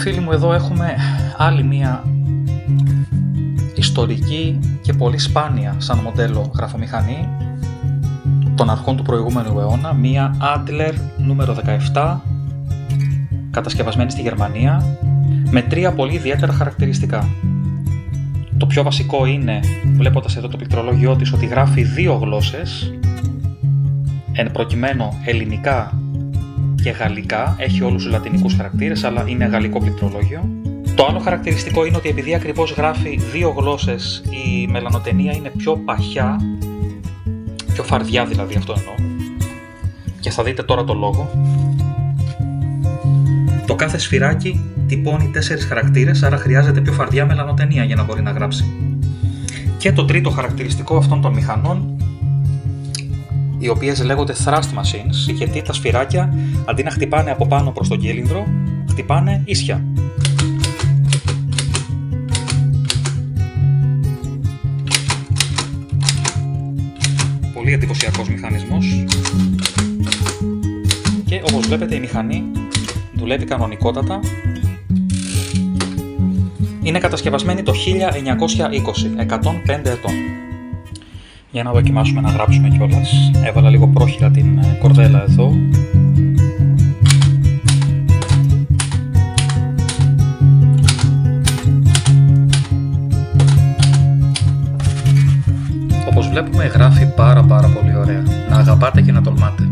Φίλοι μου, εδώ έχουμε άλλη μία ιστορική και πολύ σπάνια σαν μοντέλο γραφομηχανή των αρχών του προηγούμενου αιώνα, μία Adler νούμερο 17, κατασκευασμένη στη Γερμανία, με τρία πολύ ιδιαίτερα χαρακτηριστικά. Το πιο βασικό είναι, βλέποντας εδώ το πληκτρολόγιό της, ότι γράφει δύο γλώσσες, εν προκειμένου ελληνικά και γαλλικά, έχει όλους τους λατινικούς χαρακτήρες, αλλά είναι γαλλικό πληκτρολόγιο. Το άλλο χαρακτηριστικό είναι ότι επειδή ακριβώς γράφει δύο γλώσσες, η μελανοτενία είναι πιο παχιά, πιο φαρδιά δηλαδή, αυτό εννοώ. Και θα δείτε τώρα το λόγο. Το κάθε σφυράκι τυπώνει 4 χαρακτήρες, άρα χρειάζεται πιο φαρδιά μελανοτενία για να μπορεί να γράψει. Και το τρίτο χαρακτηριστικό αυτών των μηχανών, οι οποίες λέγονται thrust machines, γιατί τα σφυράκια αντί να χτυπάνε από πάνω προς τον κύλινδρο, χτυπάνε ίσια. Πολύ εντυπωσιακός μηχανισμός και όπως βλέπετε η μηχανή δουλεύει κανονικότατα. Είναι κατασκευασμένη το 1920, 105 ετών. Για να δοκιμάσουμε να γράψουμε κιόλας. Έβαλα λίγο πρόχειρα την κορδέλα εδώ. Όπως βλέπουμε γράφει πάρα πολύ ωραία. Να αγαπάτε και να τολμάτε.